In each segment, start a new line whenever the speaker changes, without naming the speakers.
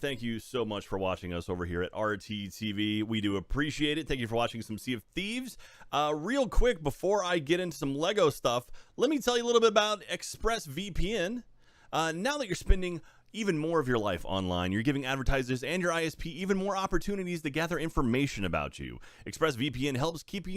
thank you so much for watching us over here at RTTV. We do appreciate it. Thank you for watching some Sea of Thieves. Real quick, before I get into some Lego stuff, let me tell you a little bit about ExpressVPN. Now that you're spending even more of your life online, you're giving advertisers and your ISP even more opportunities to gather information about you. ExpressVPN helps keep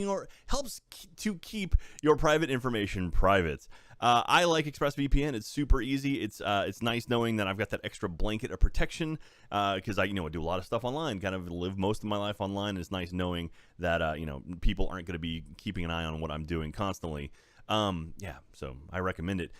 your private information private. I like ExpressVPN. It's super easy. It's nice knowing that I've got that extra blanket of protection because I do a lot of stuff online. Kind of live most of my life online. And it's nice knowing that people aren't going to be keeping an eye on what I'm doing constantly. So I recommend it.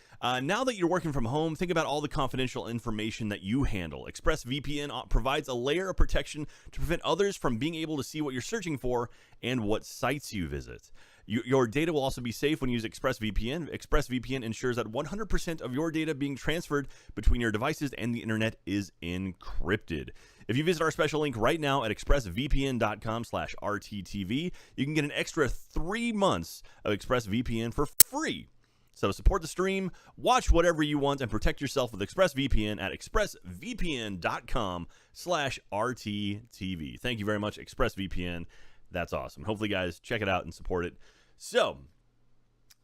Now that you're working from home, think about all the confidential information that you handle. ExpressVPN provides a layer of protection to prevent others from being able to see what you're searching for and what sites you visit. Your data will also be safe when you use ExpressVPN. ExpressVPN ensures that 100% of your data being transferred between your devices and the internet is encrypted. If you visit our special link right now at expressvpn.com/RTTV, you can get an extra 3 months of ExpressVPN for free. So support the stream, watch whatever you want, and protect yourself with ExpressVPN at expressvpn.com/RTTV. Thank you very much, ExpressVPN. That's awesome. Hopefully, guys, check it out and support it. So,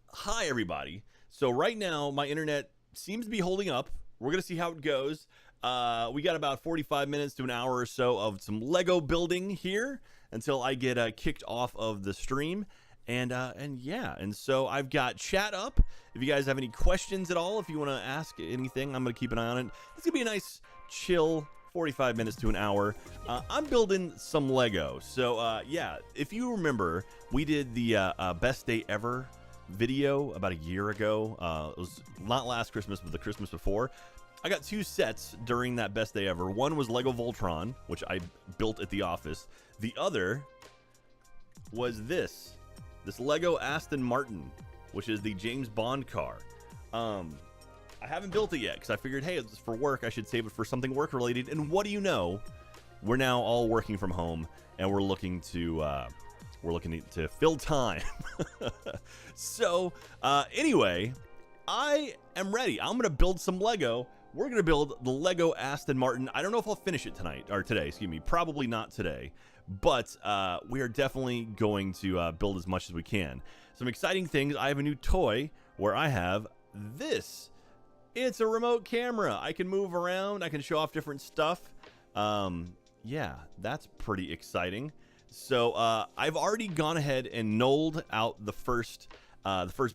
hi, everybody. So right now, my internet seems to be holding up. We're going to see how it goes. We got about 45 minutes to an hour or so of some Lego building here until I get kicked off of the stream. And so I've got chat up. If you guys have any questions at all, if you want to ask anything, I'm going to keep an eye on it. It's going to be a nice, chill 45 minutes to an hour. I'm building some Lego. So, if you remember, we did the best day ever video about a year ago. It was not last Christmas, but the Christmas before. I got 2 sets during that best day ever. One was Lego Voltron, which I built at the office. The other was this Lego Aston Martin, which is the James Bond car. I haven't built it yet because I figured, hey, it's for work. I should save it for something work related. And what do you know? We're now all working from home, and we're looking to fill time. So anyway, I am ready. I'm gonna build some Lego. We're gonna build the Lego Aston Martin. I don't know if I'll finish it today. Excuse me. Probably not today. But we are definitely going to build as much as we can. Some exciting things. I have a new toy where I have this. It's a remote camera. I can move around. I can show off different stuff. Yeah, that's pretty exciting. So I've already gone ahead and nulled out the first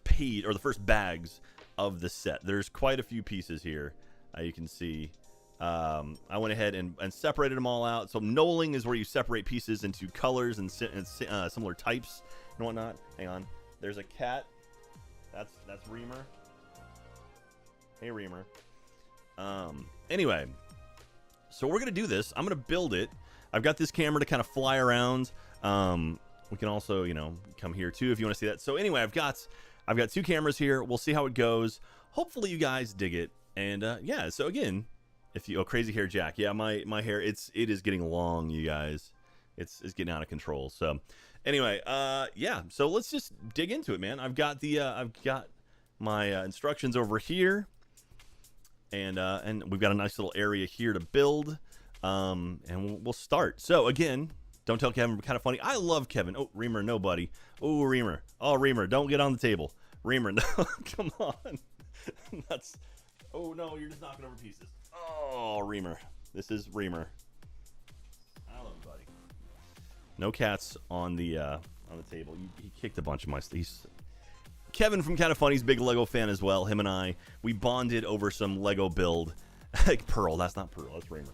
page or the first bags of the set. There's quite a few pieces here. You can see. I went ahead and separated them all out. So nulling is where you separate pieces into colors and similar types and whatnot. Hang on. There's a cat. That's Reamer. Hey, Reamer. Anyway, so we're going to do this. I'm going to build it. I've got this camera to kind of fly around. We can also, come here too if you want to see that. So anyway, I've got 2 cameras here. We'll see how it goes. Hopefully you guys dig it. And so again, crazy hair Jack. Yeah, my hair, it is getting long, you guys. It's getting out of control. So anyway, so let's just dig into it, man. I've got my instructions over here. And we've got a nice little area here to build. And we'll start. So again, don't tell Kevin, we're kind of funny. I love Kevin. Oh, Reamer, no, buddy. Oh, Reamer. Oh, Reamer, don't get on the table. Reamer, no, come on. Oh, no, you're just knocking over pieces. Oh, Reamer. This is Reamer. I love you, buddy. No cats on the table. He kicked a bunch of my stuff. Kevin from Kind of Funny's big Lego fan as well. Him and I, we bonded over some Lego build. Like Pearl, that's not Pearl, that's Reamer.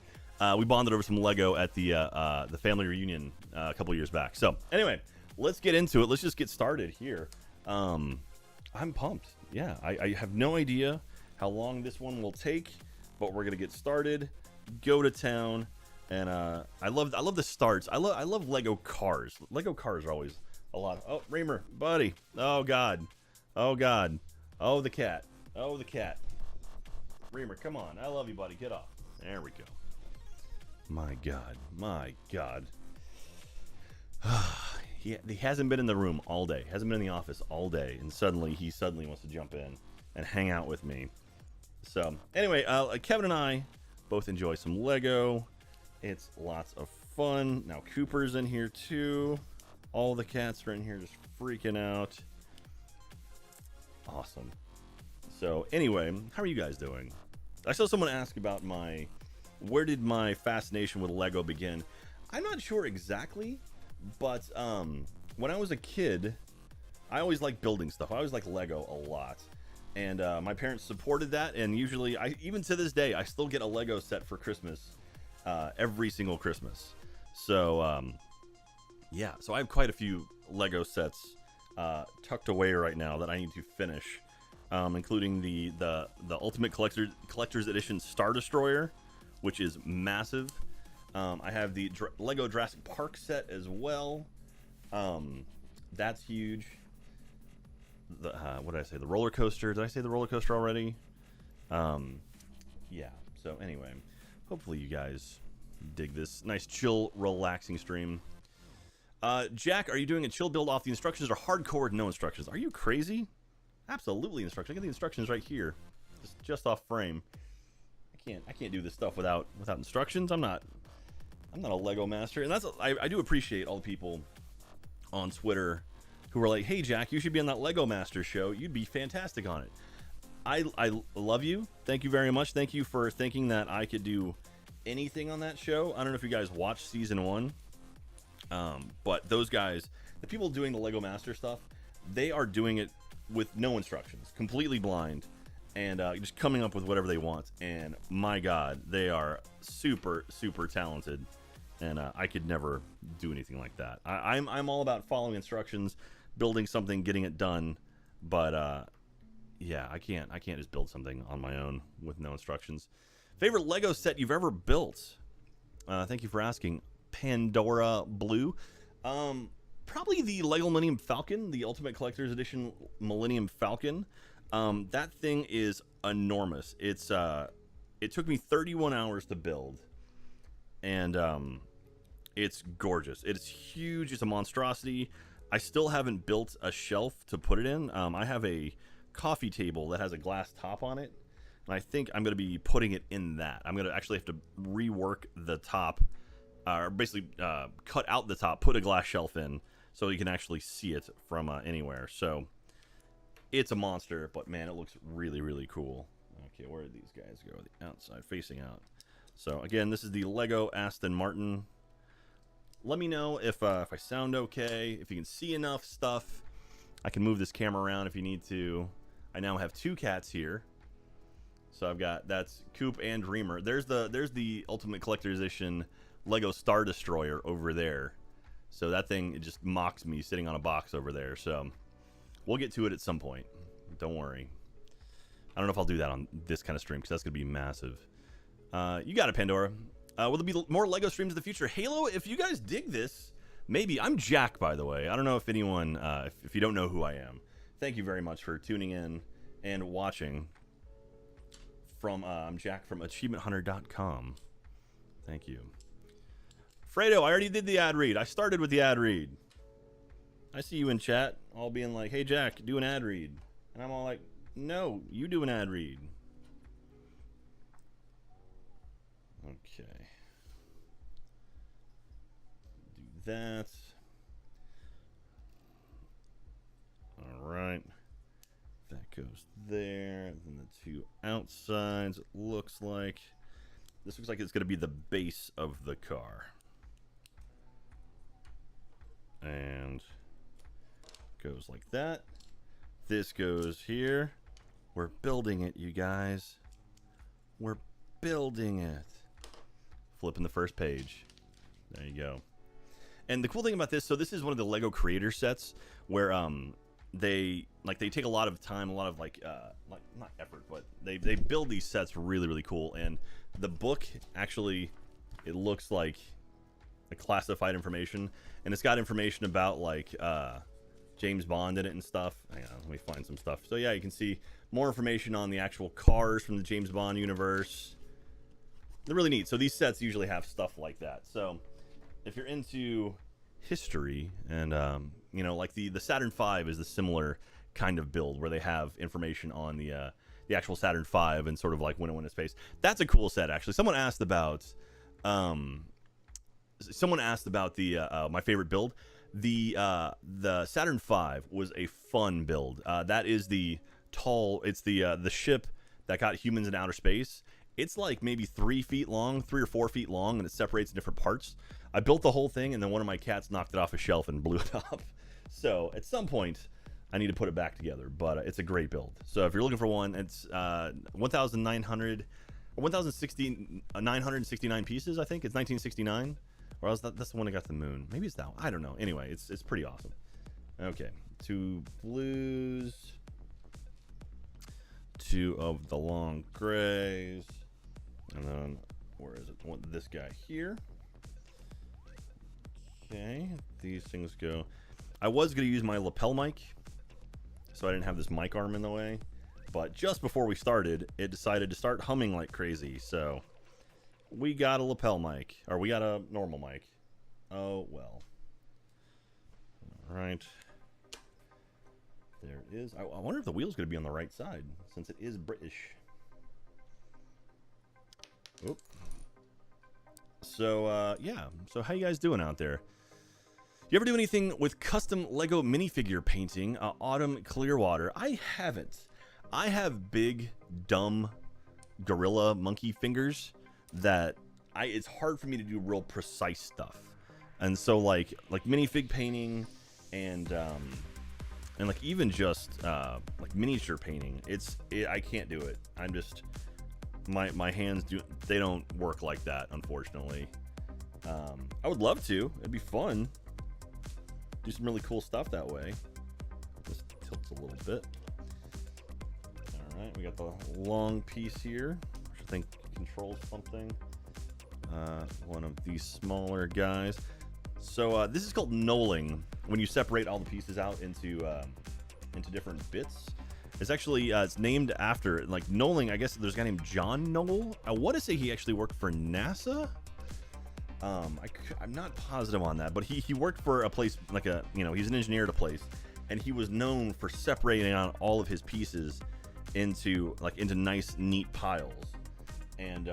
We bonded over some Lego at the family reunion a couple years back. So anyway, let's get into it. Let's just get started here. I'm pumped. Yeah, I have no idea how long this one will take, but we're gonna get started. Go to town, and I love the starts. I love Lego cars. Lego cars are always a lot. Oh, Reamer, buddy. Oh God. Oh God. Oh, the cat. Oh, the cat. Reamer, come on. I love you, buddy. Get off. There we go. My God. My God. He hasn't been in the room all day. Hasn't been in the office all day. And he suddenly wants to jump in and hang out with me. So, anyway, Kevin and I both enjoy some Lego. It's lots of fun. Now Cooper's in here too. All the cats are in here just freaking out. Awesome. So anyway, how are you guys doing? I saw someone ask about where did my fascination with Lego begin? I'm not sure exactly, but when I was a kid, I always liked building stuff. I always liked Lego a lot. And my parents supported that, and usually, even to this day, I still get a Lego set for Christmas every single Christmas. So, yeah, so I have quite a few Lego sets tucked away right now that I need to finish, including the Ultimate Collector's Edition Star Destroyer, which is massive. I have the Lego Jurassic Park set as well. That's huge. What did I say? The roller coaster. Did I say the roller coaster already? Yeah. So anyway, hopefully you guys dig this nice, chill, relaxing stream. Jack, are you doing a chill build off the instructions or hardcore with no instructions? Are you crazy? Absolutely instructions. I got the instructions right here, just off frame. I can't do this stuff without instructions. I'm not a Lego master, and I do appreciate all the people on Twitter who were like, hey Jack, you should be on that Lego Master show. You'd be fantastic on it. I love you. Thank you very much. Thank you for thinking that I could do anything on that show. I don't know if you guys watched season 1. But those guys, the people doing the Lego Master stuff, they are doing it with no instructions, completely blind, and just coming up with whatever they want. And my God, they are super, super talented. And I could never do anything like that. I'm all about following instructions, building something, getting it done. But yeah, I can't just build something on my own with no instructions. Favorite Lego set you've ever built? Thank you for asking, Pandora Blue. Probably the Lego Millennium Falcon, the Ultimate Collector's Edition Millennium Falcon. That thing is enormous. It took me 31 hours to build, and it's gorgeous. It's huge. It's a monstrosity. I still haven't built a shelf to put it in. I have a coffee table that has a glass top on it, and I think I'm going to be putting it in that. I'm going to actually have to rework the top, or basically cut out the top, put a glass shelf in, so you can actually see it from anywhere. So it's a monster, but man, it looks really, really cool. Okay, where did these guys go? The outside, facing out. So again, this is the Lego Aston Martin. Let me know if I sound okay, if you can see enough stuff. I can move this camera around if you need to. I now have 2 cats here. So that's Coop and Dreamer. There's the Ultimate Collector's Edition Lego Star Destroyer over there. So that thing, it just mocks me sitting on a box over there. So we'll get to it at some point. Don't worry. I don't know if I'll do that on this kind of stream because that's going to be massive. You got it, Pandora. Will there be more Lego streams in the future? Halo, if you guys dig this, maybe. I'm Jack, by the way. I don't know if anyone, if you don't know who I am. Thank you very much for tuning in and watching. I'm Jack from AchievementHunter.com. Thank you. Fredo, I already did the ad read. I started with the ad read. I see you in chat all being like, hey, Jack, do an ad read. And I'm all like, no, you do an ad read. Okay. Do that. All right. That goes there. And the 2 outsides, it looks like. This looks like it's going to be the base of the car. And goes like that. This goes here. We're building it, you guys. We're building it. Flipping the first page. There you go. And the cool thing about this, so this is one of the Lego creator sets where they take a lot of time, a lot of like not effort, but they build these sets really, really cool. And the book actually, it looks like a classified information, and it's got information about like James Bond in it and stuff. Hang on, let me find some stuff. So yeah, you can see more information on the actual cars from the James Bond universe. They're really neat. So these sets usually have stuff like that. So if you're into history, and you know, like the Saturn V is the similar kind of build where they have information on the actual Saturn V and sort of like when it went into space. That's a cool set, actually. Someone asked about someone asked about the my favorite build. The Saturn V was a fun build. That is the tall. It's the ship that got humans in outer space. It's like maybe 3 feet long, 3 or 4 feet long, and it separates in different parts. I built the whole thing, and then one of my cats knocked it off a shelf and blew it up. So at some point, I need to put it back together, but it's a great build. So if you're looking for one, it's 1,900 or 1,969 pieces, I think. It's 1969. Or else that's the one that got the moon. Maybe it's that one. I don't know. Anyway, it's pretty awesome. Okay. 2 blues. 2 of the long grays. And then, where is it? This guy here. Okay. These things go. I was going to use my lapel mic, so I didn't have this mic arm in the way. But just before we started, it decided to start humming like crazy. So we got a lapel mic, or we got a normal mic. Oh, well. All right. There it is. I wonder if the wheel's going to be on the right side, since it is British. Oop. So, yeah. So how you guys doing out there? You ever do anything with custom Lego minifigure painting? Autumn Clearwater. I haven't. I have big, dumb gorilla monkey fingers that it's hard for me to do real precise stuff. And so like minifig painting and like even just like miniature painting, I can't do it. I'm just my hands they don't work like that, unfortunately. I would love to. It'd be fun. Do some really cool stuff that way. This tilts a little bit. All right, we got the long piece here, which I think controls something. One of these smaller guys. So this is called knolling. When you separate all the pieces out into different bits, it's actually it's named after, like, knolling. I guess there's a guy named John Knoll. I want to say he actually worked for NASA. I'm not positive on that, but he worked for a place like he's an engineer at a place, and he was known for separating out all of his pieces into nice, neat piles, and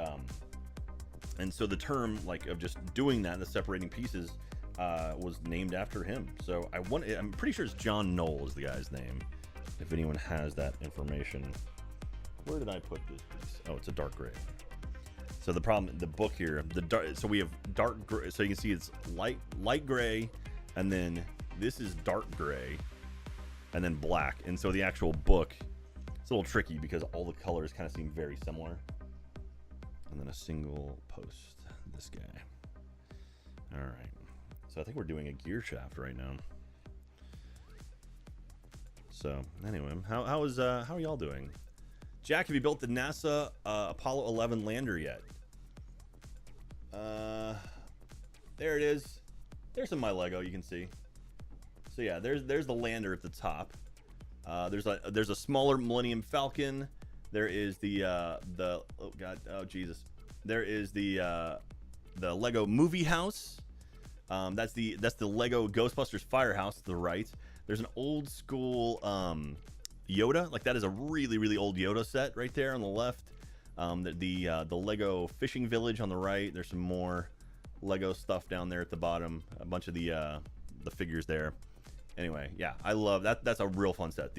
so the term of just doing that, the separating pieces, was named after him. So I'm pretty sure it's John Knoll is the guy's name. If anyone has that information, where did I put this piece? Oh, it's a dark gray. So the problem, the book here, so we have dark gray. So you can see it's light gray, and then this is dark gray, and then black. And so the actual book, it's a little tricky because all the colors kind of seem very similar. And then a single post, this guy. All right. So I think we're doing a gear shaft right now. So anyway, how are y'all doing? Jack, have you built the NASA Apollo 11 lander yet? There it is. There's some of my Lego, you can see. So yeah, there's the lander at the top. There's a smaller Millennium Falcon. There is the oh god, oh Jesus. There is the Lego Movie House. That's the Lego Ghostbusters Firehouse to the right. There's an old school Yoda, like that is a really, really old Yoda set right there on the left. The Lego Fishing Village on the right. There's some more Lego stuff down there at the bottom. A bunch of the figures there. Anyway, yeah, I love that. That's a real fun set.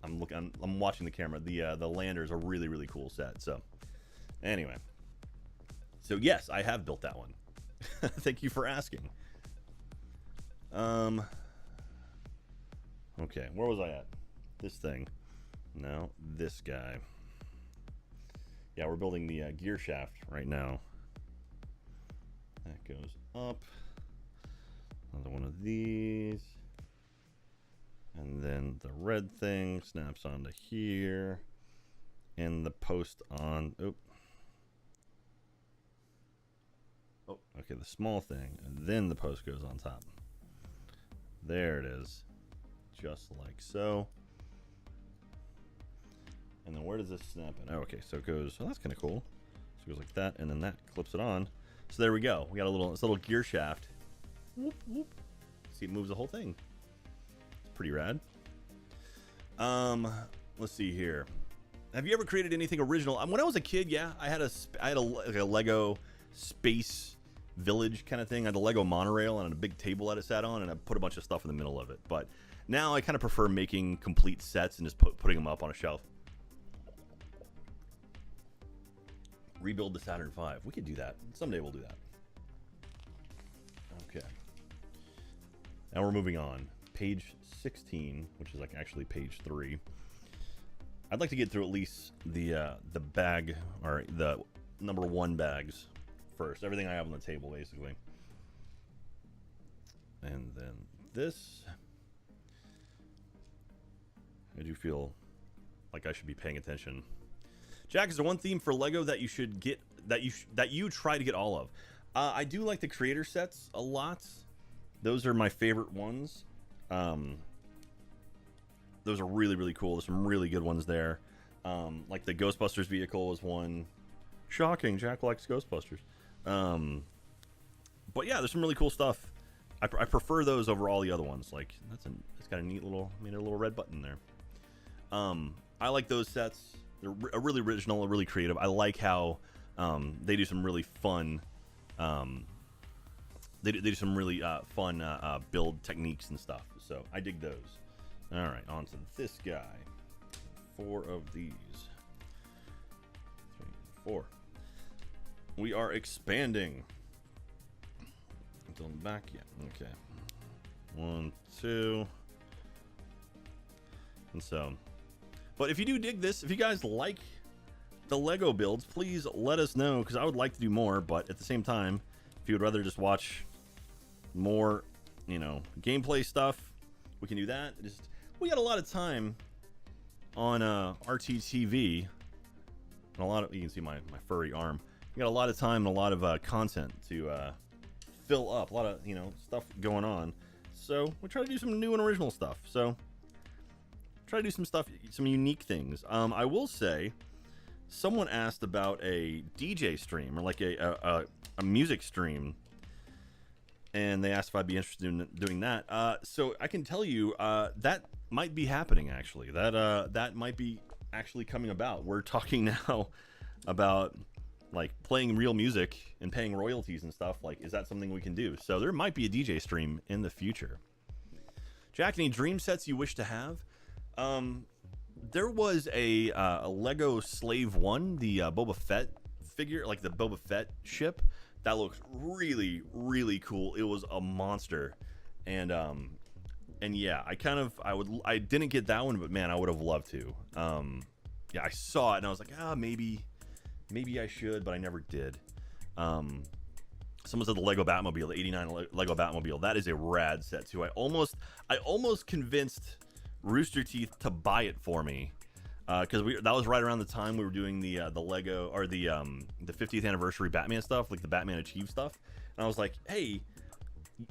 I'm watching the camera. The lander is a really, really cool set. So anyway, so yes, I have built that one. Thank you for asking. Okay, where was I at? This thing. No, this guy. Yeah, we're building the gear shaft right now. That goes up. Another one of these. And then the red thing snaps onto here. And the post on... Oh, okay, the small thing. And then the post goes on top. There it is. Just like so. And then where does this snap in? Oh, okay, so it goes... Oh, that's kind of cool. So it goes like that, and then that clips it on. So there we go. We got this little gear shaft. Whoop, whoop. See, it moves the whole thing. It's pretty rad. Let's see here. Have you ever created anything original? When I was a kid, yeah, I had a Lego space village kind of thing. I had the Lego monorail and a big table that it sat on, and I put a bunch of stuff in the middle of it. But now I kind of prefer making complete sets and just putting them up on a shelf. Rebuild the Saturn V. We could do that. Someday we'll do that. Okay. Now we're moving on. Page 16, which is like actually page 3. I'd like to get through at least the bag, or the number 1 bags first. Everything I have on the table, basically. And then this. I do feel like I should be paying attention. Jack, is there one theme for Lego that you should get, that you try to get all of? I do like the creator sets a lot. Those are my favorite ones. Those are really, really cool. There's some really good ones there. Like the Ghostbusters vehicle is one. Shocking, Jack likes Ghostbusters. But yeah, there's some really cool stuff. I prefer those over all the other ones. Like it's got a neat little, a little red button there. I like those sets. They're really original, really creative. I like how they do some really fun. They do some really fun build techniques and stuff. So I dig those. All right, on to this guy. 4 of these. 3, 4. We are expanding. Until the back, yeah. Okay. 1, 2. And so, but if you do dig this, if you guys like the Lego builds, please let us know, because I would like to do more. But at the same time, if you would rather just watch more, gameplay stuff, we can do that. We got a lot of time on RTTV, and a lot of, you can see my furry arm. We got a lot of time and a lot of content to fill up, a lot of stuff going on. So we try to do some new and original stuff. So try to do some stuff, some unique things. I will say, someone asked about a DJ stream, or like a music stream, and they asked if I'd be interested in doing that. So I can tell you that might be happening, actually. That might be actually coming about. We're talking now about like playing real music and paying royalties and stuff. Like, is that something we can do? So there might be a DJ stream in the future. Jack, any dream sets you wish to have? There was a Lego Slave One, the Boba Fett figure, like the Boba Fett ship. That looks really, really cool. It was a monster, and yeah, I didn't get that one, but man, I would have loved to. Yeah, I saw it and I was like, maybe I should, but I never did. Someone said the Lego Batmobile, the '89 Lego Batmobile. That is a rad set too. I almost convinced Rooster Teeth to buy it for me, because that was right around the time we were doing the Lego, or the 50th anniversary Batman stuff, like the Batman Achieve stuff. And I was like, hey,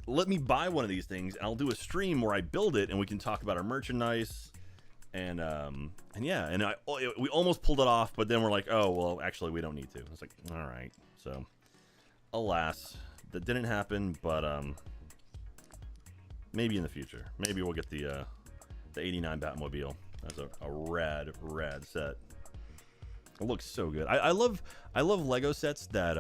let me buy one of these things, and I'll do a stream where I build it, and we can talk about our merchandise. And yeah, and we almost pulled it off, but then we're like, oh well, actually we don't need to. It's like, all right. So, alas, that didn't happen. But maybe in the future, maybe we'll get the '89 Batmobile. That's a rad set. It looks so good. I love Lego sets that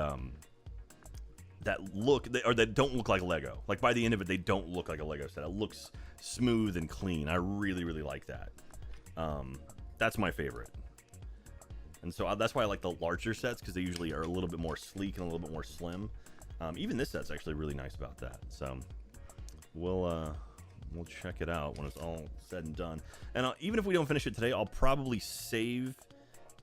that don't look like Lego. Like by the end of it, they don't look like a Lego set. It looks smooth and clean. I really like that. That's my favorite. And so that's why I like the larger sets, because they usually are a little bit more sleek and a little bit more slim. Even this set's actually really nice about that. So we'll check it out when it's all said and done. And even if we don't finish it today, I'll probably save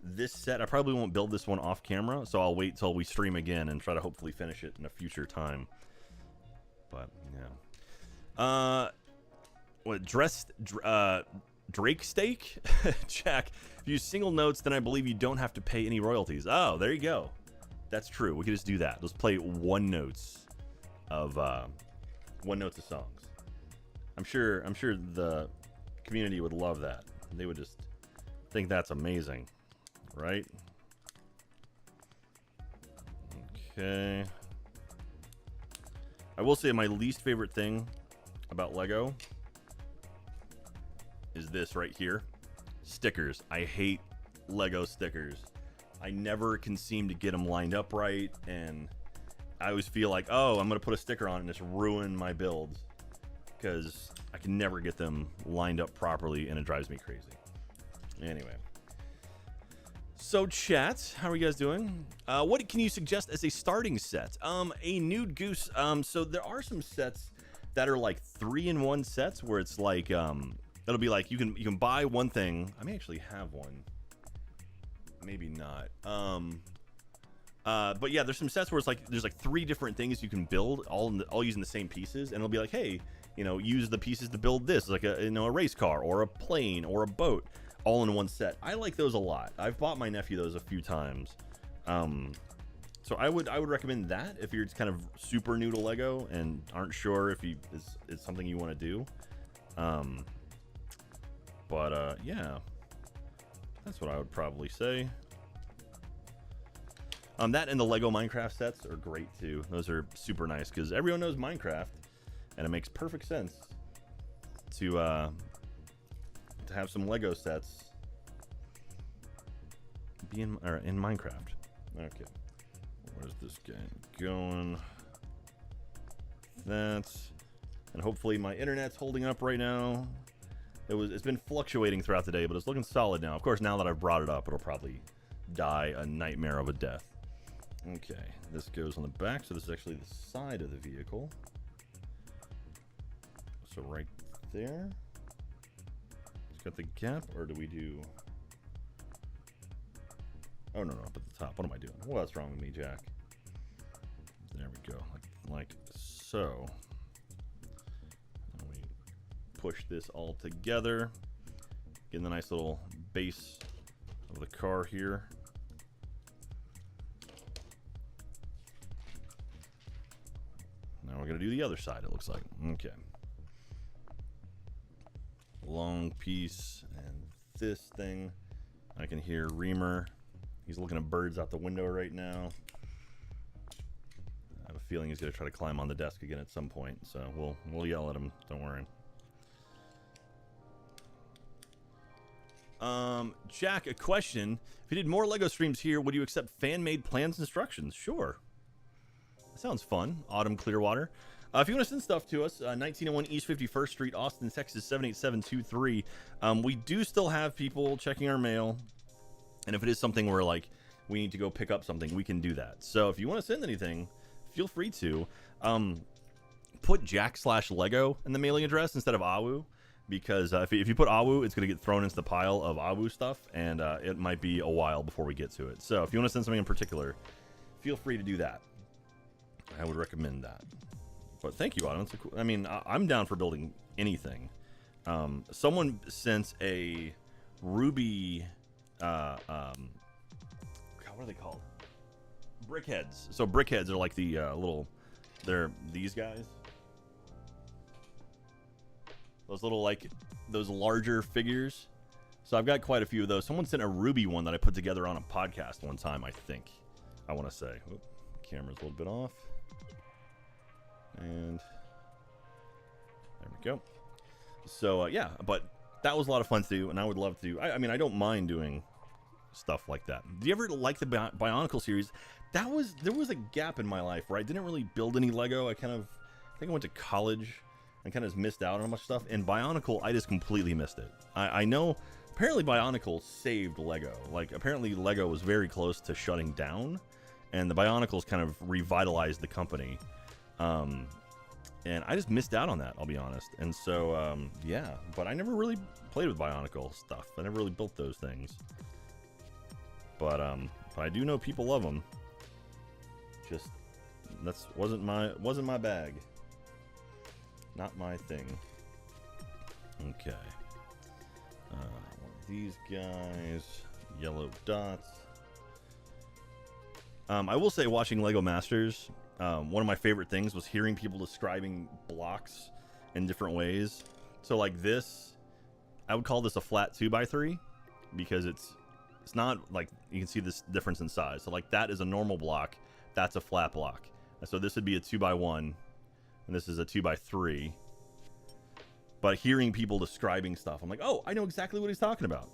this set. I probably won't build this one off camera, so I'll wait till we stream again and try to hopefully finish it in a future time. But yeah, Drake steak? Jack, if you use single notes, then I believe you don't have to pay any royalties. Oh, there you go. That's true. We could just do that. Let's play one notes of songs. I'm sure the community would love that. They would just think that's amazing, right? Okay. I will say my least favorite thing about Lego is this right here. Stickers. I hate Lego stickers. I never can seem to get them lined up right, and I always feel like, oh, I'm gonna put a sticker on and just ruin my builds because I can never get them lined up properly, and it drives me crazy. Anyway, so chat, how are you guys doing? What can you suggest as a starting set? A Nude Goose. So there are some sets that are like 3-in-1 sets where it's like it'll be like you can buy one thing. I may actually have one, maybe not. But yeah, there's some sets where it's like there's like 3 different things you can build all using the same pieces, and it'll be like, hey, use the pieces to build this, like a race car or a plane or a boat, all in one set. I like those a lot. I've bought my nephew those a few times. So I would recommend that if you're just kind of super new to Lego and aren't sure if it's something you want to do. Yeah, that's what I would probably say. That and the Lego Minecraft sets are great too. Those are super nice because everyone knows Minecraft, and it makes perfect sense to have some Lego sets be in Minecraft. Okay, where's this guy going? That's, and hopefully my internet's holding up right now. It's been fluctuating throughout the day, but it's looking solid now. Of course, now that I've brought it up, it'll probably die a nightmare of a death. Okay, this goes on the back, so this is actually the side of the vehicle. So right there. It's got the gap, or do we do... Oh, no, up at the top. What am I doing? What's wrong with me, Jack? There we go, like so. And we push this all together. Getting the nice little base of the car here. Now we're going to do the other side, it looks like. Okay. Long piece and this thing. I can hear Reamer. He's looking at birds out the window right now. I have a feeling he's going to try to climb on the desk again at some point, so we'll yell at him. Don't worry. Jack, a question. If you did more Lego streams here, would you accept fan-made plans and instructions? Sure. Sounds fun. Autumn Clearwater. If you want to send stuff to us, 1901 East 51st Street, Austin, Texas, 78723. We do still have people checking our mail. And if it is something where, like, we need to go pick up something, we can do that. So if you want to send anything, feel free to. Put Jack/Lego in the mailing address instead of AWU. Because if you put AWU, it's going to get thrown into the pile of AWU stuff. And it might be a while before we get to it. So if you want to send something in particular, feel free to do that. I would recommend that. But thank you, Autumn. Cool, I mean, I'm down for building anything. Someone sent a Ruby, God, what are they called? Brickheads. So brickheads are like the they're these guys. Those little, like, those larger figures. So I've got quite a few of those. Someone sent a Ruby one that I put together on a podcast one time, I think. I want to say. Oop, camera's a little bit off. And there we go. So yeah, but that was a lot of fun to do, and I would love to. I mean, I don't mind doing stuff like that. Do you ever like the Bionicle series? There was a gap in my life where I didn't really build any Lego. I think I went to college and kind of missed out on much stuff. And Bionicle, I just completely missed it. I know apparently Bionicle saved Lego. Like, apparently Lego was very close to shutting down, and the Bionicles kind of revitalized the company. And I just missed out on that, I'll be honest. And so, yeah, but I never really played with Bionicle stuff. I never really built those things. But I do know people love them. Just, wasn't my bag. Not my thing. Okay. One of these guys, yellow dots. I will say, watching Lego Masters, one of my favorite things was hearing people describing blocks in different ways. So like this, I would call this a flat 2x3 because it's not like, you can see this difference in size. So like that is a normal block, that's a flat block. So this would be a 2x1, and this is a 2x3. But hearing people describing stuff, I'm like, oh, I know exactly what he's talking about.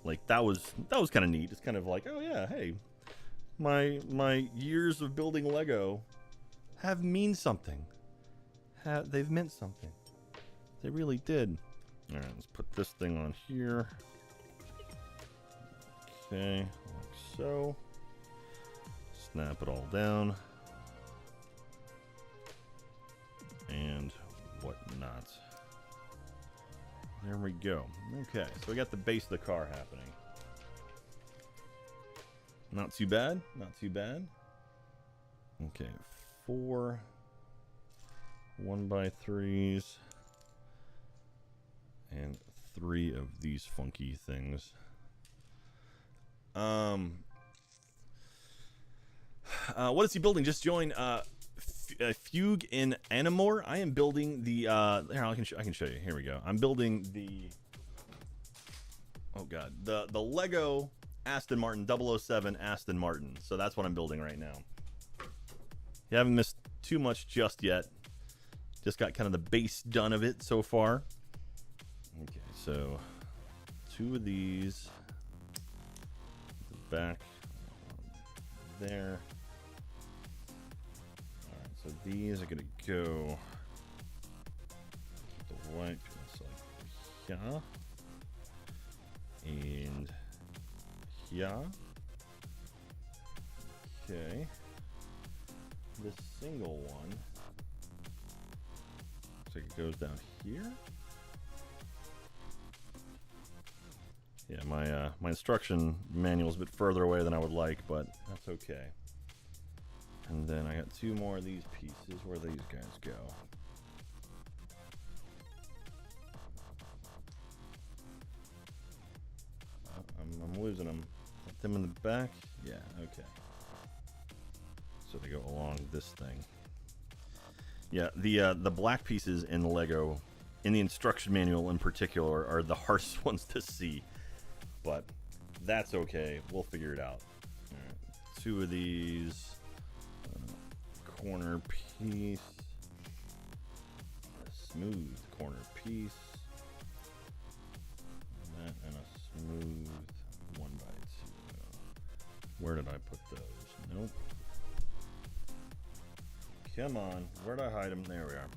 Like that was kind of neat. It's kind of like, oh yeah, hey, my years of building Lego have mean something. They've meant something. They really did. All right, let's put this thing on here. Okay, like so. Snap it all down. And whatnot. There we go. Okay, so we got the base of the car happening. Not too bad. Not too bad. Okay, 4 1x3s and 3 of these funky things. What is he building? Just join Fugue in Animore. I am building the here, I can show you. Here we go. I'm building the the Lego Aston Martin 007 Aston Martin. So that's what I'm building right now. You haven't missed too much just yet. Just got kind of the base done of it so far. Okay, so 2 of these. The back there. Alright, so these are gonna go the white piece like here. And here. Okay. This single one looks like it goes down here. Yeah, my instruction manual is a bit further away than I would like, but that's okay. And then I got 2 more of these pieces. Where these guys go? I'm losing them. Put them in the back. Yeah, okay. So they go along this thing. Yeah, the black pieces in the Lego, in the instruction manual in particular, are the hardest ones to see. But that's okay. We'll figure it out. All right, 2 of these. Corner piece. A smooth corner piece. And that and a smooth 1x2. Where did I put those? Nope. Come on. Where'd I hide them? There we are.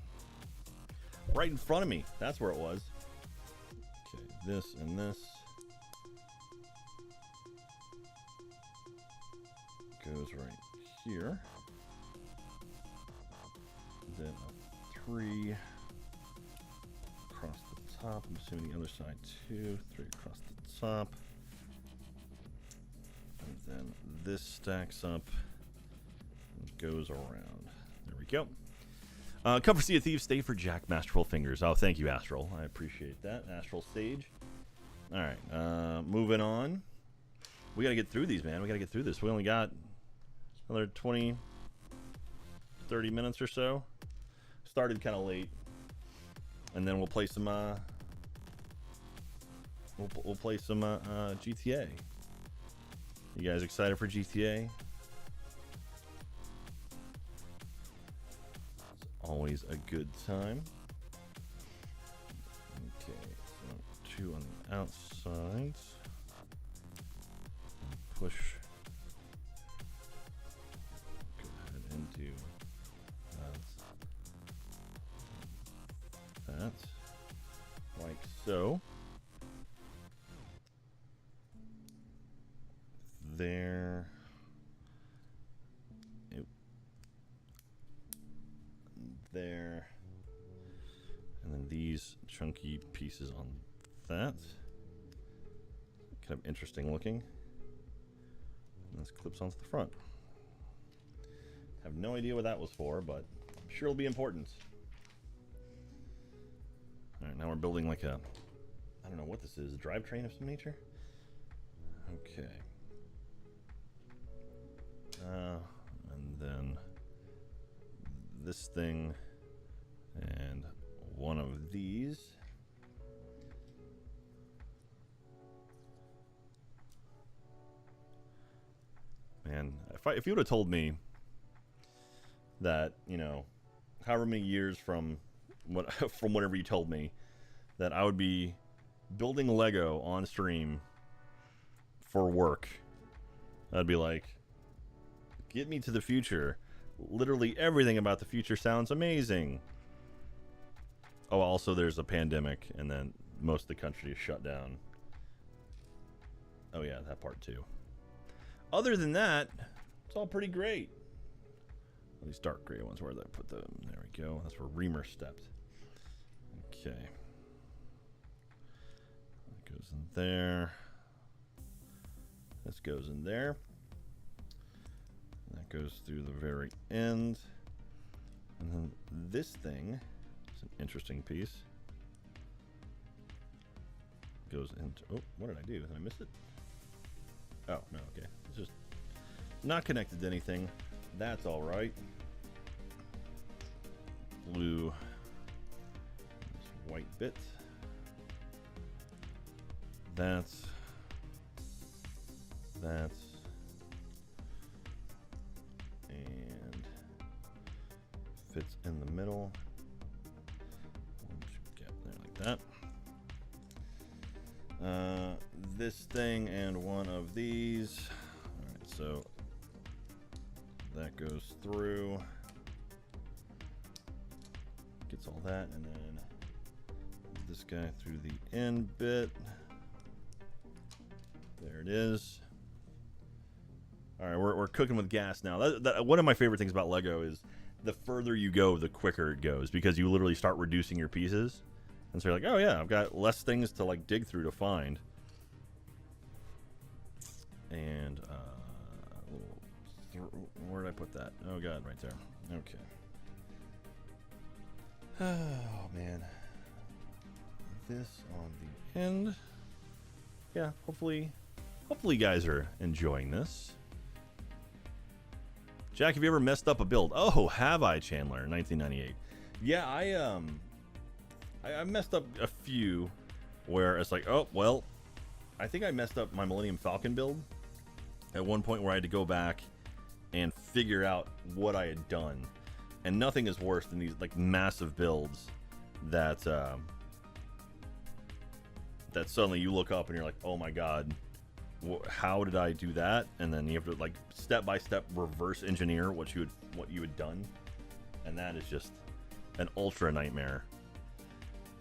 Right in front of me. That's where it was. Okay, this and this. Goes right here. Then a 3 across the top. I'm assuming the other side too. 3 across the top. And then this stacks up and goes around. There we go. Come for Sea of Thieves. Stay for Jack Masterful Fingers. Oh, thank you, Astral. I appreciate that. Astral Sage. All right. Moving on. We got to get through these, man. We got to get through this. We only got another 20, 30 minutes or so. Started kind of late. And then we'll play some, we'll play some GTA. You guys excited for GTA? Always a good time. Okay, so 2 on the outside. Push. Go ahead and do that. Like so. There. There, and then these chunky pieces on that. Kind of interesting looking. And this clips onto the front. Have no idea what that was for, but I'm sure it'll be important. Alright, now we're building like a, I don't know what this is, a drivetrain of some nature? Okay. And then this thing and one of these. Man, if you would have told me that, you know, however many years from whatever you told me, that I would be building Lego on stream for work, I'd be like, get me to the future. Literally everything about the future sounds amazing. Oh, also there's a pandemic, and then most of the country is shut down. Oh yeah, that part too. Other than that, it's all pretty great. These dark gray ones, where did I put them? There we go. That's where Reamer stepped. Okay. That goes in there. This goes in there. That goes through the very end. And then this thing is an interesting piece. Goes into, oh, what did I do? Did I miss it? Oh, no, okay. It's just not connected to anything. That's all right. Blue, this white bit. That's and fits in the middle. Get there like that. This thing and one of these. All right, so that goes through, gets all that, and then this guy through the end bit. There it is. All right, we're cooking with gas now. One of my favorite things about Lego is the further you go, the quicker it goes, because you literally start reducing your pieces, and so you're like, oh yeah, I've got less things to like dig through to find. And where did I put that? Oh god, right there. Okay. Oh man. This on the end. Yeah, hopefully you guys are enjoying this. Jack, have you ever messed up a build? Oh, have I, Chandler? 1998. Yeah, I messed up a few where it's like, oh well, I think I messed up my Millennium Falcon build at one point where I had to go back and figure out what I had done. And nothing is worse than these like massive builds that that suddenly you look up and you're like, oh my god, how did I do that? And then you have to like step by step reverse engineer what you had done, and that is just an ultra nightmare.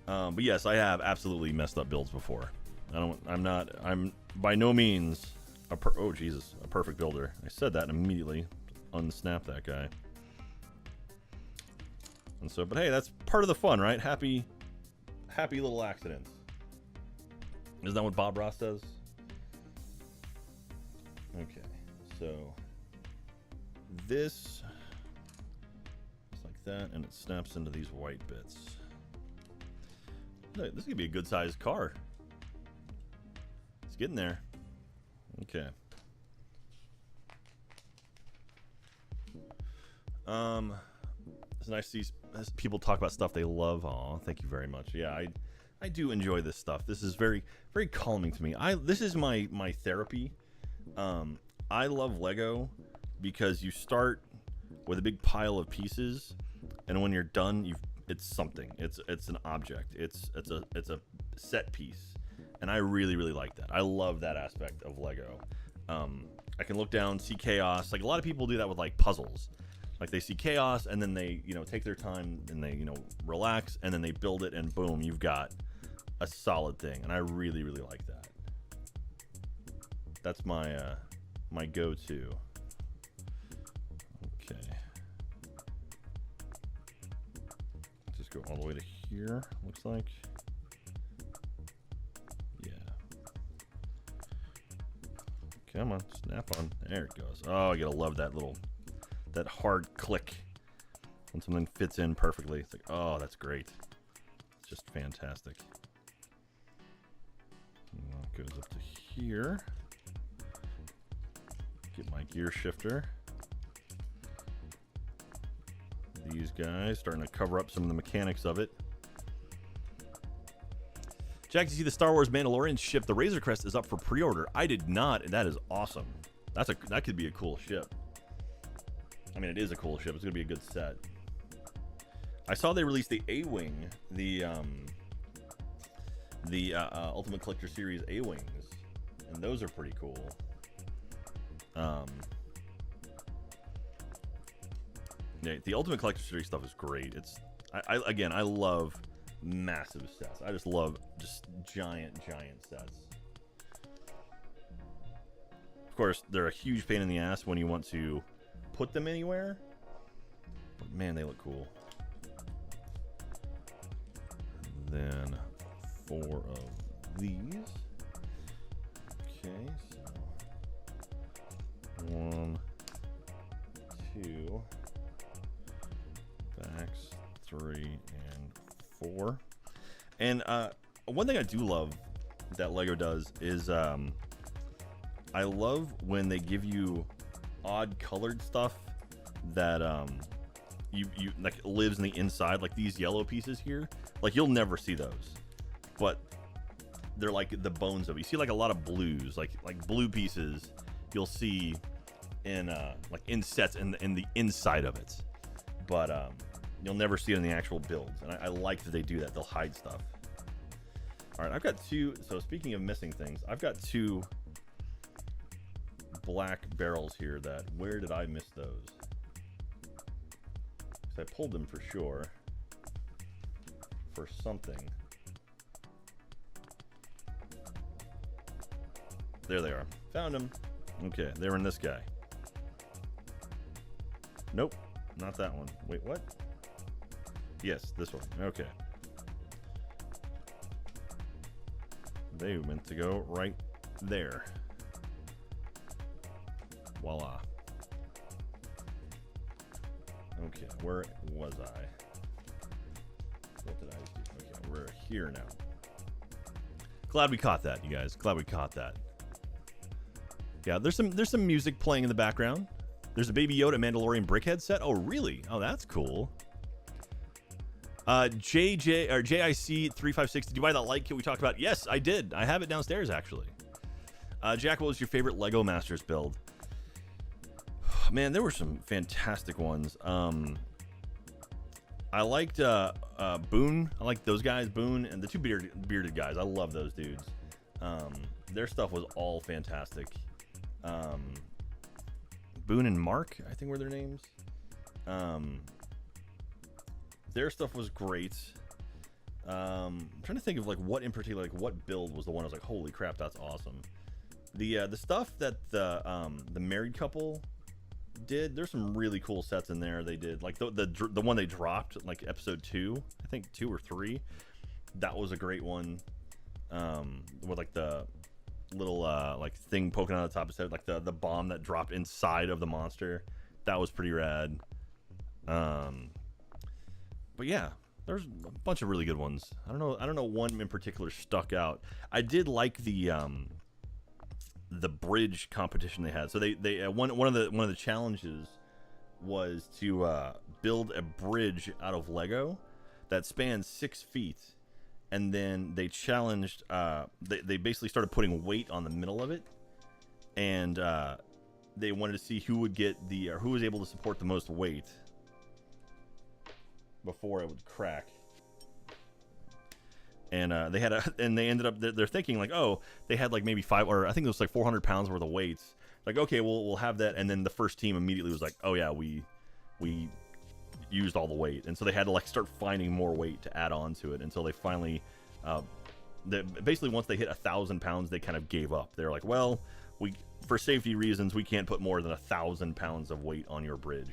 But yes, I have absolutely messed up builds before. I'm by no means a perfect builder. I said that and immediately unsnap that guy. And so, but hey, that's part of the fun, right? Happy little accidents. Isn't that what Bob Ross does? Okay, so this is like that, and it snaps into these white bits. This could be a good sized car. It's getting there. Okay. It's nice to see people talk about stuff they love. Aw, thank you very much. Yeah, I do enjoy this stuff. This is very, very calming to me. This is my therapy. I love Lego because you start with a big pile of pieces, and when you're done, it's something. It's an object. It's a set piece, and I really, really like that. I love that aspect of Lego. I can look down, see chaos. Like a lot of people do that with like puzzles. Like they see chaos, and then they take their time and they relax, and then they build it, and boom, you've got a solid thing. And I really, really like that. That's my my go-to. Okay. Just go all the way to here, looks like. Yeah. Come on, snap on. There it goes. Oh, you gotta love that hard click when something fits in perfectly. It's like, oh, that's great. It's just fantastic. And that goes up to here. Get my gear shifter. These guys starting to cover up some of the mechanics of it. Jack, did you see the Star Wars Mandalorian ship? The Razor Crest is up for pre-order. I did not, and that is awesome. That could be a cool ship. I mean, it is a cool ship. It's gonna be a good set. I saw they released the A-Wing, the Ultimate Collector Series A-Wings, and those are pretty cool. Yeah, the Ultimate Collector Series stuff is great. It's again, I love massive sets. I just love just giant sets. Of course, they're a huge pain in the ass when you want to put them anywhere. But man, they look cool. And then 4 of these. Okay, so 1, 2, backs, 3, and 4. And one thing I do love that LEGO does is I love when they give you odd colored stuff that you like lives in the inside, like these yellow pieces here. Like you'll never see those, but they're like the bones of it. You see like a lot of blues, like blue pieces you'll see in like in sets in the inside of it, but you'll never see it in the actual builds. And I like that they do that. They'll hide stuff. All right, I've got 2. So speaking of missing things, I've got 2 black barrels here that, where did I miss those? Because I pulled them for sure for something. There they are. Found them. Okay, they were in this guy. Nope, not that one. Wait, what? Yes, this one. Okay. They meant to go right there. Voila. Okay, where was I? What did I do? Okay, we're here now. Glad we caught that, you guys. Glad we caught that. Yeah, there's some music playing in the background. There's a Baby Yoda Mandalorian Brickhead set. Oh, really? Oh, that's cool. JJ or JIC356. Did you buy that light kit we talked about? Yes, I did. I have it downstairs actually. Jack, what was your favorite Lego Masters build? Man, there were some fantastic ones. I liked Boone. I liked those guys, Boone and the 2 bearded guys. I love those dudes. Their stuff was all fantastic. Boone and Mark, I think were their names. Their stuff was great. I'm trying to think of like what in particular, like what build was the one I was like, holy crap, that's awesome. The stuff that the married couple did, there's some really cool sets in there. They did like the one they dropped like episode 2, I think 2 or 3. That was a great one. With like the little like thing poking out of the top of his head, like the bomb that dropped inside of the monster. That was pretty rad. But yeah, there's a bunch of really good ones. I don't know one in particular stuck out. I did like the bridge competition they had. So they one of the challenges was to build a bridge out of Lego that spans 6 feet, and then they challenged. They basically started putting weight on the middle of it, and they wanted to see who would get who was able to support the most weight before it would crack. And they ended up, they're thinking like, oh, they had like maybe 5, or I think it was like 400 pounds worth of weights. Like, okay, we'll have that. And then the first team immediately was like, oh yeah, we used all the weight. And so they had to like start finding more weight to add on to it until they finally, basically once they hit 1,000 pounds, they kind of gave up. They're like, well, for safety reasons, we can't put more than 1,000 pounds of weight on your bridge.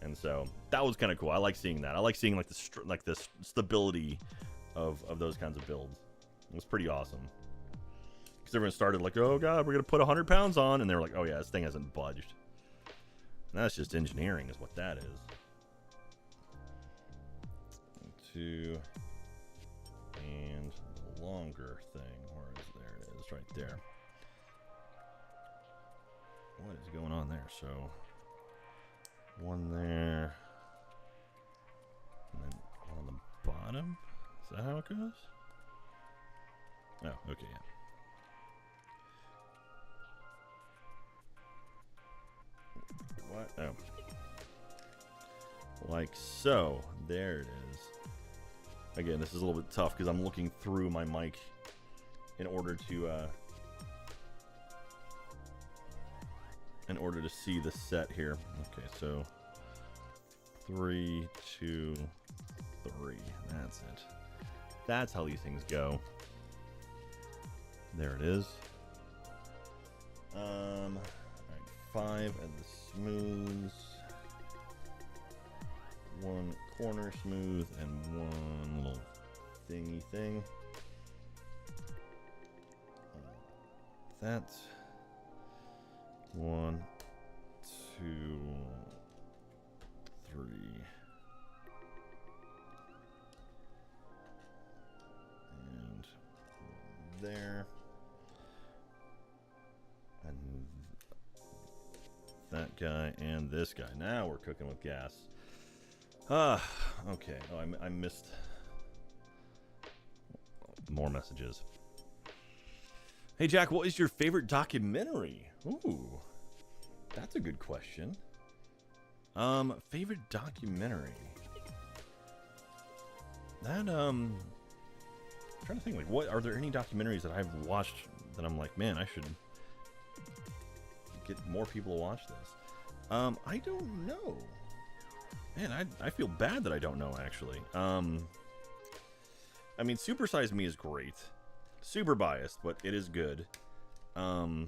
And so that was kind of cool. I like seeing that. I like seeing like this stability of those kinds of builds. It was pretty awesome. Because everyone started like, oh god, we're gonna put 100 pounds on, and they were like, oh yeah, this thing hasn't budged. And that's just engineering, is what that is. 2 and the longer thing. Where is there? It is right there. What is going on there? So 1 there, and then on the bottom. Is that how it goes? Oh, okay, yeah. What? Oh. Like so. There it is. Again, this is a little bit tough because I'm looking through my mic in order to see the set here. Okay, so 3, 2, 3. That's it. That's how these things go. There it is. All right, 5 at the smooths. 1 corner smooth and 1 little thingy thing. That's 1, 2, 3. And there. And that guy and this guy. Now we're cooking with gas. Okay. Oh, I missed more messages. Hey, Jack, what is your favorite documentary? Ooh, that's a good question. Favorite documentary? That, I'm trying to think, like, what, are there any documentaries that I've watched that I'm like, man, I should get more people to watch this? I don't know. Man, I feel bad that I don't know, actually. I mean, Super Size Me is great. Super biased, but it is good. I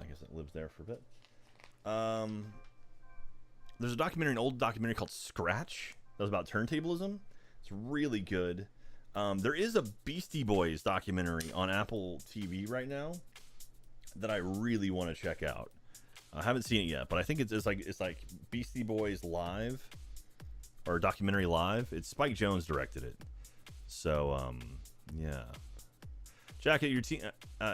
guess it lives there for a bit. There's a documentary, an old documentary called Scratch. That was about turntablism. It's really good. There is a Beastie Boys documentary on Apple TV right now that I really want to check out. I haven't seen it yet, but I think it's like Beastie Boys Live, or documentary live. It's Spike Jonze directed it. So yeah. Jack, at your team,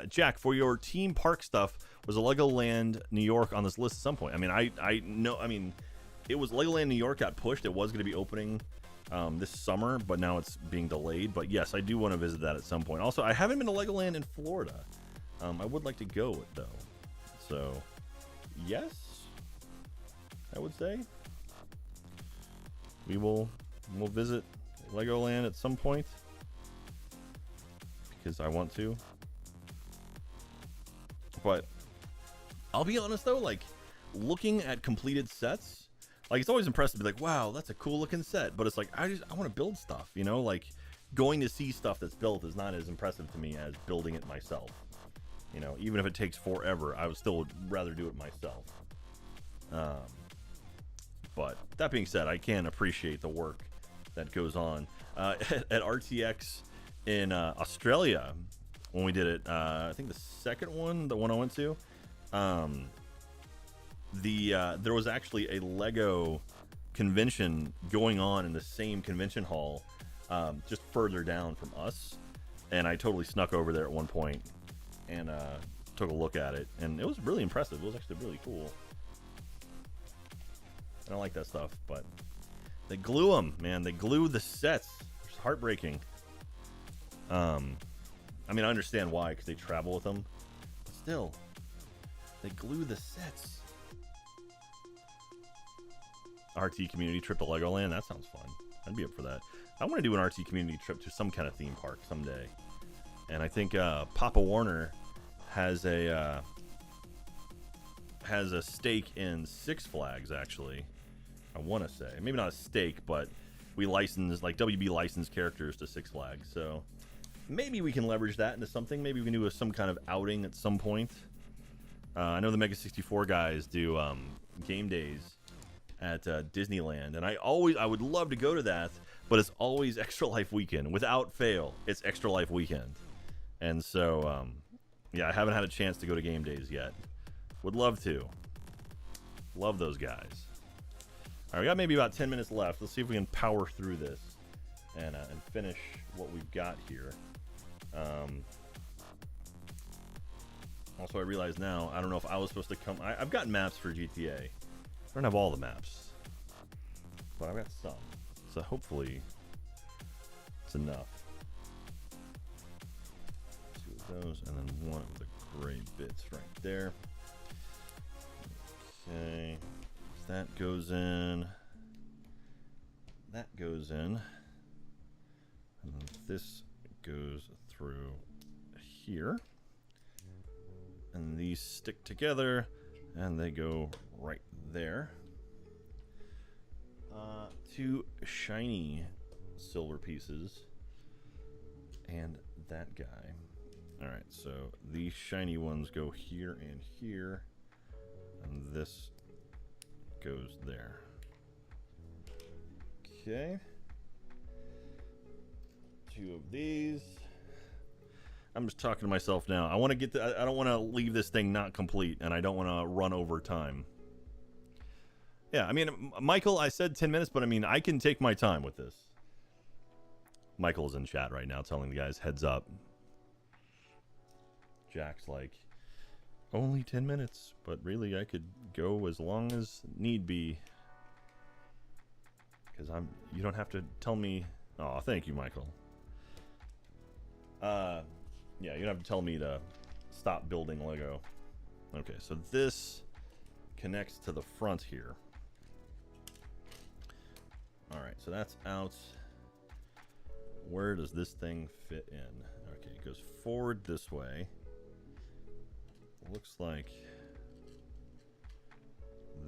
Jack, for your theme park stuff, was a Legoland New York on this list at some point? I mean, I know. I mean, it was Legoland New York got pushed. It was going to be opening this summer, but now it's being delayed. But yes, I do want to visit that at some point. Also, I haven't been to Legoland in Florida. I would like to go though. So yes, I would say we'll visit Legoland at some point because I want to. But I'll be honest though, like looking at completed sets, like it's always impressive to be like, wow, that's a cool looking set. But it's like I want to build stuff, you know, like going to see stuff that's built is not as impressive to me as building it myself. You know, even if it takes forever, I would still rather do it myself. But that being said, I can appreciate the work that goes on. At RTX in Australia, when we did it, I think the second one, the one I went to, there was actually a Lego convention going on in the same convention hall, just further down from us. And I totally snuck over there at one point and took a look at it, and it was really impressive. It was actually really cool. I don't like that stuff, but they glue them, man. They glue the sets. It's heartbreaking. I mean, I understand why, because they travel with them. But still, they glue the sets. RT community trip to Legoland. That sounds fun. I'd be up for that. I want to do an RT community trip to some kind of theme park someday. And I think Papa Warner has a stake in Six Flags, actually. I want to say, maybe not a stake, but we license, like WB licensed characters to Six Flags, so maybe we can leverage that into something. Maybe we can do some kind of outing at some point. I know the Mega 64 guys do game days at Disneyland, and I would love to go to that, but it's always Extra Life Weekend. Without fail, it's Extra Life Weekend. And so, yeah, I haven't had a chance to go to game days yet. Would love to. Love those guys. All right, we got maybe about 10 minutes left. Let's see if we can power through this and finish what we've got here. Also, I realize now, I don't know if I was supposed to come. I've got maps for GTA. I don't have all the maps, but I've got some. So hopefully it's enough. Two of those, and then one of the gray bits right there. Okay. That goes in. That goes in. And this goes through here. And these stick together and they go right there. 2 shiny silver pieces. And that guy. Alright, so these shiny ones go here and here. And this goes there. Okay. 2 of these. I'm just talking to myself now. I want to get I don't want to leave this thing not complete, and I don't want to run over time. Yeah, I mean, Michael, I said 10 minutes, but I mean, I can take my time with this. Michael's in chat right now telling the guys heads up. Jack's like, only 10 minutes, but really I could go as long as need be. Because you don't have to tell me. Oh, thank you, Michael. Yeah, you don't have to tell me to stop building Lego. Okay, so this connects to the front here. Alright, so that's out. Where does this thing fit in? Okay, it goes forward this way. Looks like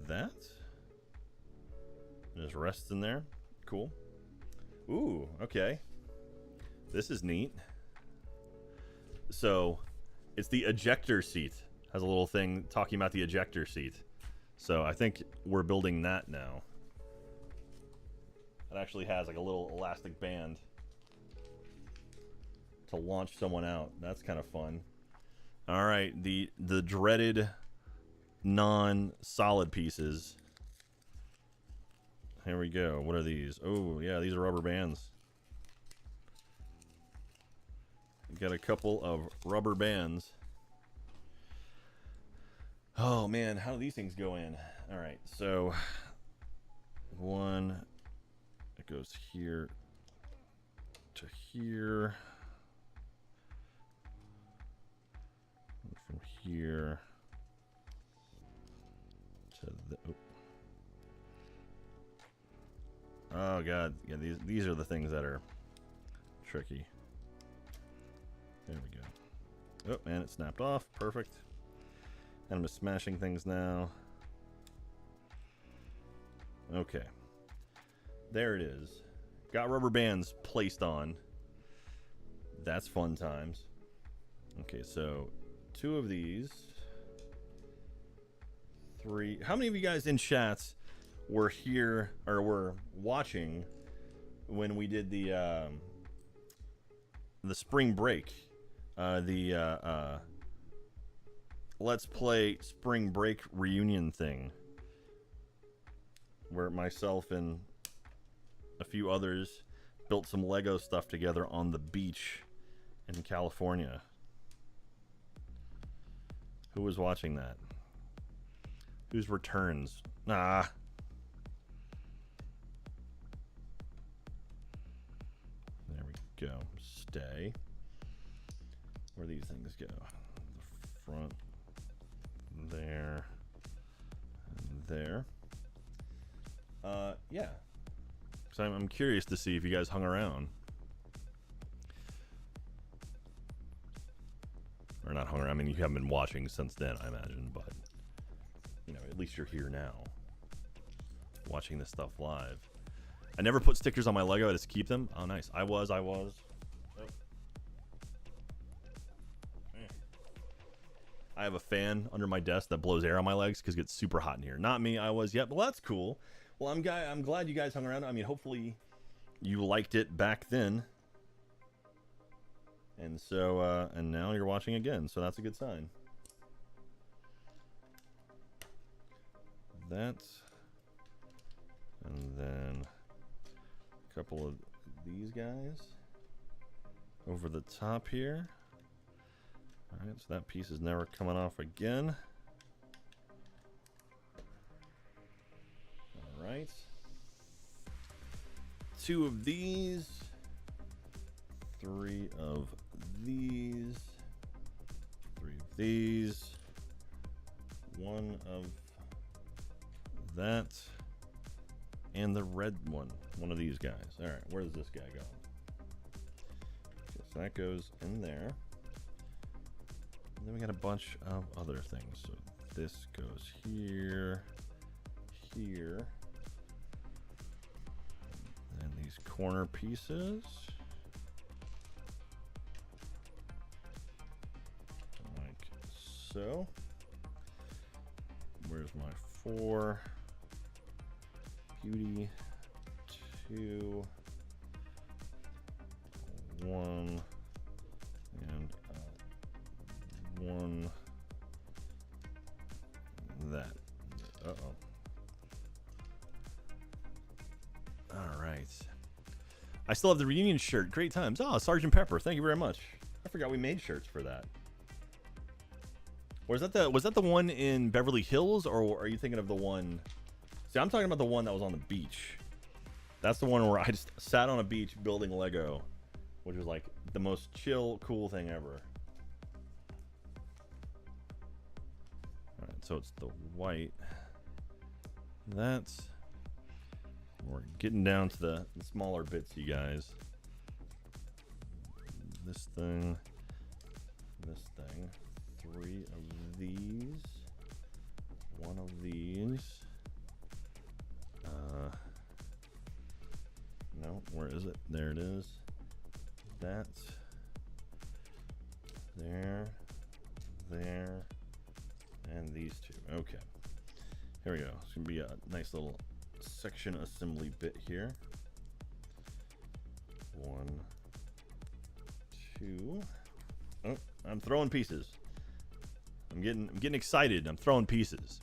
that. Just rests in there. Cool. Ooh, okay. This is neat. So, it's the ejector seat. Has a little thing talking about the ejector seat. So, I think we're building that now. It actually has like a little elastic band to launch someone out. That's kind of fun. All right, the dreaded non-solid pieces. Here we go. What are these? Oh, yeah, these are rubber bands. Got a couple of rubber bands. Oh man, how do these things go in? All right, so one, it goes here to here, and from here to the. Oh god, yeah, these are the things that are tricky. There we go. Oh, and it snapped off. Perfect. And I'm just smashing things now. Okay. There it is. Got rubber bands placed on. That's fun times. Okay, so 2 of these. 3. How many of you guys in chats were here or were watching when we did the spring break? Let's Play spring break reunion thing, where myself and a few others built some Lego stuff together on the beach in California. Who was watching that? Whose returns? Ah. There we go. Stay. Where these things go? The front, there, and there. Yeah. So I'm curious to see if you guys hung around. Or not hung around. I mean, you haven't been watching since then, I imagine, but you know, at least you're here now, watching this stuff live. I never put stickers on my Lego. I just keep them. Oh, nice. I was. I have a fan under my desk that blows air on my legs because it gets super hot in here. Not me. I was. Yep. Well, that's cool. Well, I'm glad you guys hung around. I mean, hopefully you liked it back then. And so, and now you're watching again. So that's a good sign. That. And then a couple of these guys over the top here. All right, so that piece is never coming off again. All right. 2 of these. 3 of these. 3 of these. 1 of that. And the red one. One of these guys. All right, where does this guy go? Okay, so that goes in there. And then we got a bunch of other things. So this goes here, here, corner pieces. Like so. Where's my 4? Beauty, 2, 1, and 1. That. Uh-oh. All right. I still have the reunion shirt. Great times. Oh, Sergeant Pepper. Thank you very much. I forgot we made shirts for that. Or was that the one in Beverly Hills, or are you thinking of the one? See, I'm talking about the one that was on the beach. That's the one where I just sat on a beach building Lego, which was like the most chill, cool thing ever. All right, so it's the white. That's. We're getting down to the smaller bits, you guys. This thing. 3 of these. 1 of these. No, where is it? There it is. That's there, and these 2. Okay. Here we go. It's gonna be a nice little section assembly bit here. 1, 2. Oh, I'm throwing pieces. I'm getting excited. I'm throwing pieces.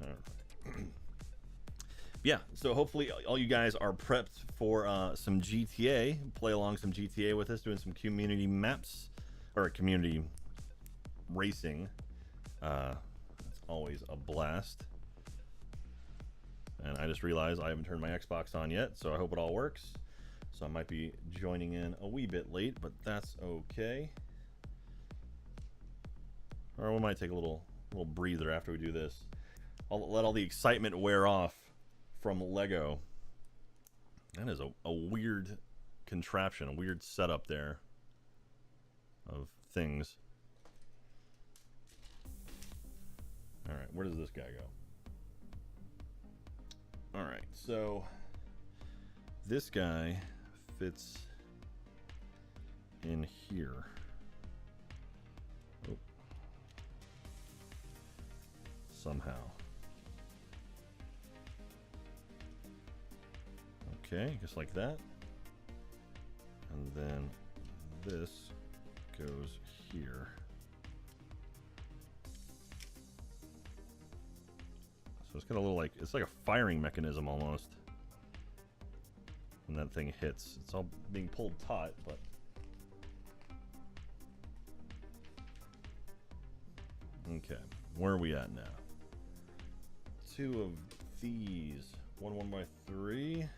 All right. Yeah, so hopefully all you guys are prepped for some GTA. Play along some GTA with us, doing some community maps or community racing. It's always a blast. And I just realized I haven't turned my Xbox on yet, so I hope it all works. So I might be joining in a wee bit late, but that's okay. Or we might take a little breather after we do this. I'll let all the excitement wear off from Lego. That is a weird contraption, a weird setup there of things. All right, where does this guy go? All right, so this guy fits in here. Oh. Somehow. Okay, just like that. And then this goes here. So it's got a little like, it's like a firing mechanism almost. When that thing hits, it's all being pulled taut, but okay, where are we at now? 2 of these, 1 1x3,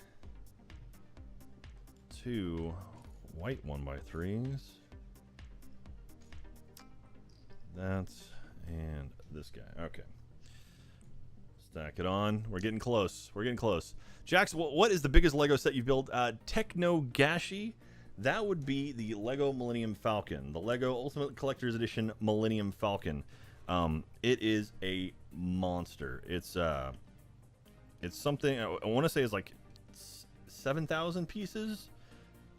2 white 1x3s. That's, and this guy. Okay. Stack it on. We're getting close. We're getting close. Jax, what is the biggest Lego set you've built? Techno Gashi. That would be the Lego Millennium Falcon. The Lego Ultimate Collector's Edition Millennium Falcon. It is a monster. It's something, I want to say it's like 7,000 pieces.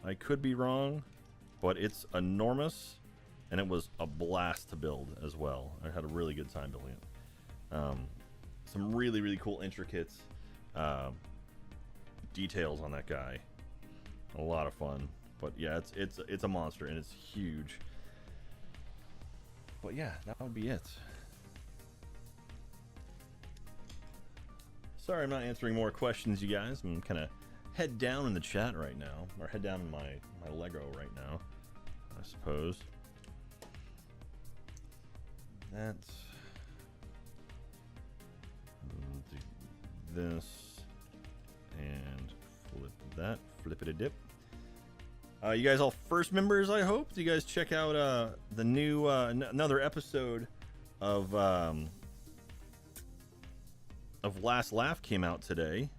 I could be wrong, but it's enormous, and it was a blast to build as well. I had a really good time building it. Some really, really cool, intricate details on that guy. A lot of fun. But yeah, it's a monster, and it's huge. But yeah, that would be it. Sorry I'm not answering more questions, you guys. I'm kind of head down in the chat right now, or head down in my Lego right now, I suppose. That's this, and flip that, flip it a dip. You guys all first members, I hope. Do you guys check out the new another episode of Last Laugh came out today.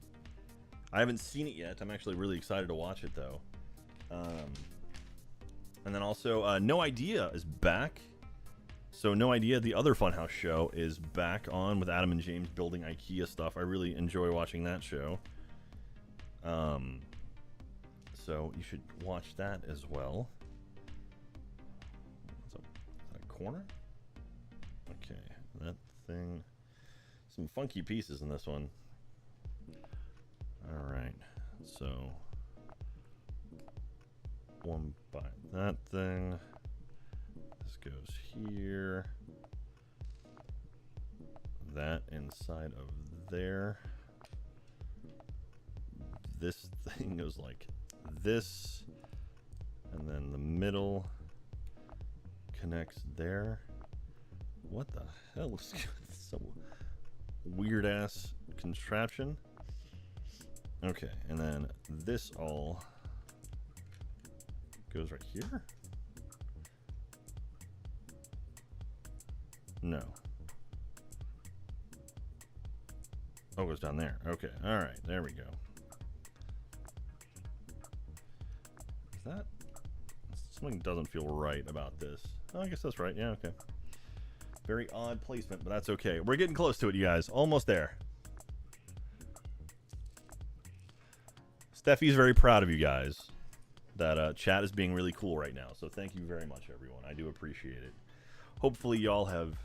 I haven't seen it yet. I'm actually really excited to watch it though. And then also No Idea is back. So no idea. The other Funhouse show is back on with Adam and James building IKEA stuff. I really enjoy watching that show. So you should watch that as well. Is that a corner? Okay, that thing. Some funky pieces in this one. All right, so one by that thing. This goes here. That inside of there. This thing goes like this, and then the middle connects there. What the hell is some weird ass contraption? Okay, and then this all goes right here? No. Oh, it goes down there. Okay, all right, there we go. Is that? Something doesn't feel right about this. Oh, I guess that's right. Yeah, okay. Very odd placement, but that's okay. We're getting close to it, you guys. Almost there. Steffi's very proud of you guys. That chat is being really cool right now. So thank you very much, everyone. I do appreciate it. Hopefully y'all have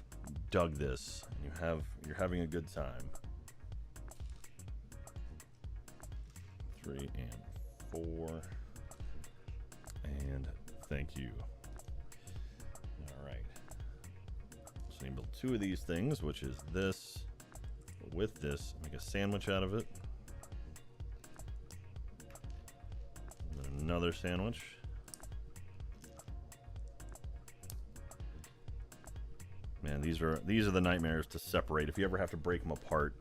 dug this and you're having a good time. 3 and 4. And thank you. All right. So you build 2 of these things, which is this with this. Make a sandwich out of it. And then another sandwich. Man, these are the nightmares to separate. If you ever have to break them apart,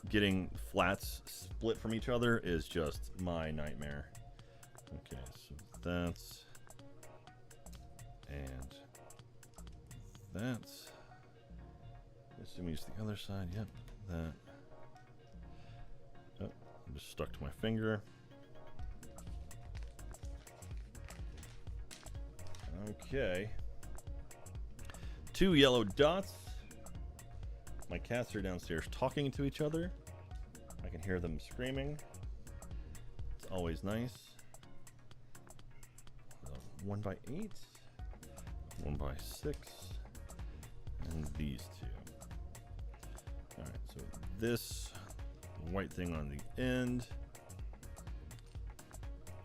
getting flats split from each other is just my nightmare. Okay, so that's and that's. Assuming it's the other side. Yep, that. Oh, I'm just stuck to my finger. Okay. 2 yellow dots. My cats are downstairs talking to each other. I can hear them screaming. It's always nice. 1 by 8, 1 by 6, and these 2. All right, so this white thing on the end,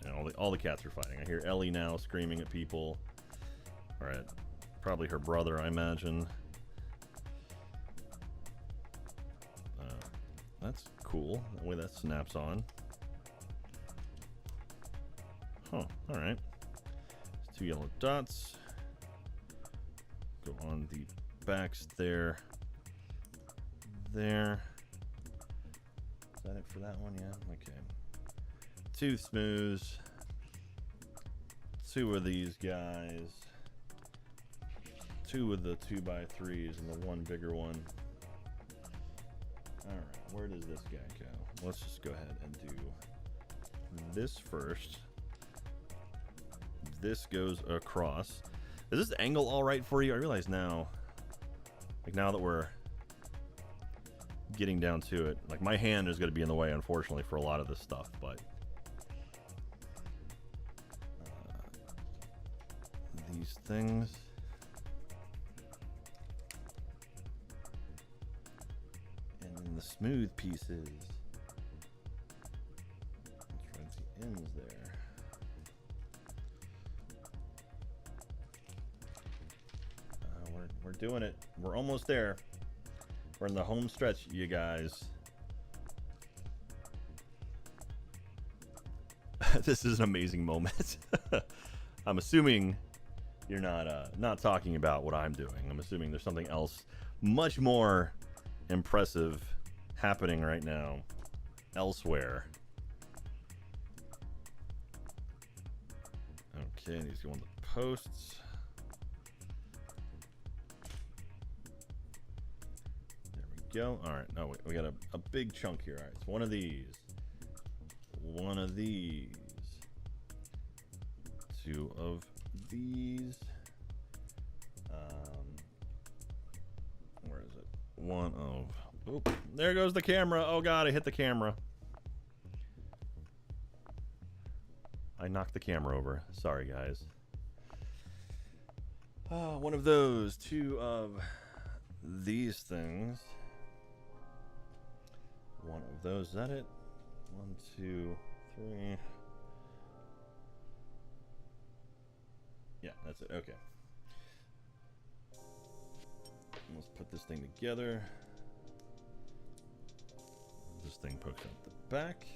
and all the cats are fighting. I hear Ellie now screaming at people. All right. Probably her brother, I imagine. That's cool. That way that snaps on. Huh. All right. 2 yellow dots. Go on the backs there. There. Is that it for that one? Yeah. Okay. 2 smooths. 2 of these guys. 2 of the 2x3s and the 1 bigger one. Alright, where does this guy go? Let's just go ahead and do this first. This goes across. Is this angle alright for you? I realize now, like now that we're getting down to it, like my hand is going to be in the way, unfortunately, for a lot of this stuff, but these things. The smooth pieces. Let's try the ends there. We're doing it. We're almost there. We're in the home stretch, you guys. This is an amazing moment. I'm assuming you're not talking about what I'm doing. I'm assuming there's something else much more impressive happening right now elsewhere. Okay, these go on the posts. There we go. All right, no, we got a big chunk here. All right, so one of these, 2 of these,
one of... Oop, there goes the camera. Oh, God, I hit the camera. I knocked the camera over. Sorry, guys. One of those. Two of these things. One of those. Is that it? 1, 2, 3. Yeah, that's it. Okay. Let's put this thing together. This thing pokes out the back.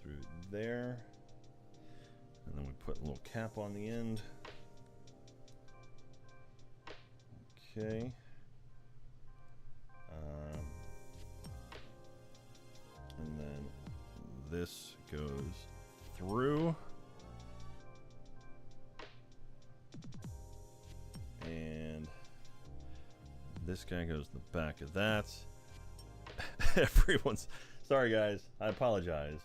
Through there. And then we put a little cap on the end. Okay. And then this goes through. And this guy goes to the back of that. Everyone's sorry, guys. I apologize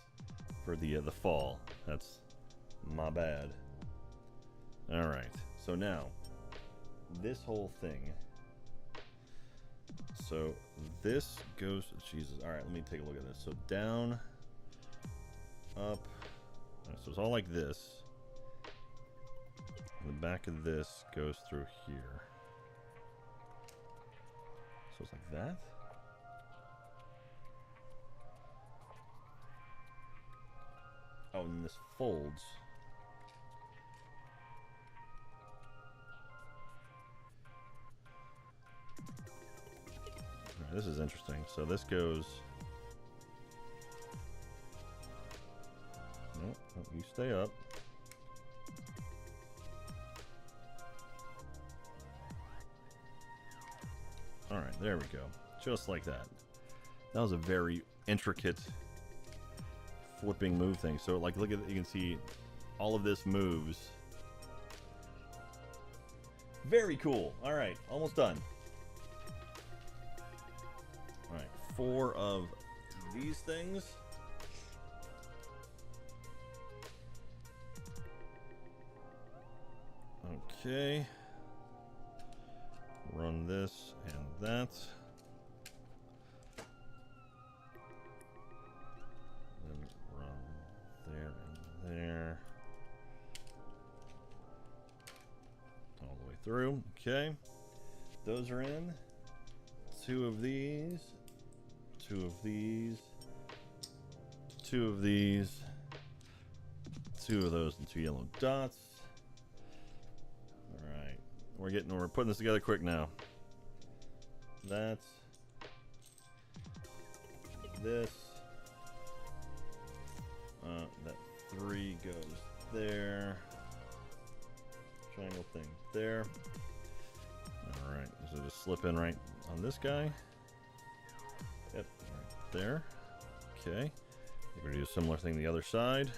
for the fall. That's my bad. All right. So now this whole thing. So this goes. Jesus. All right. Let me take a look at this. So down, up. So it's all like this. The back of this goes through here. So it's like that. Oh, and this folds. Alright, this is interesting. So this goes... Nope, nope, you stay up. Alright, there we go. Just like that. That was a very intricate flipping move thing. So like look at, you can see all of this moves. Very cool. Alright, almost done. Alright, 4 of these things. Okay. Run this and that. Then run there and there. All the way through. Okay. Those are in. 2 of these. 2 of these. 2 of these. 2 of those and 2 yellow dots. We're putting this together quick now. That's this. That 3 goes there. Triangle thing there. All right, so just slip in right on this guy. Yep, right there. Okay, we're gonna do a similar thing the other side.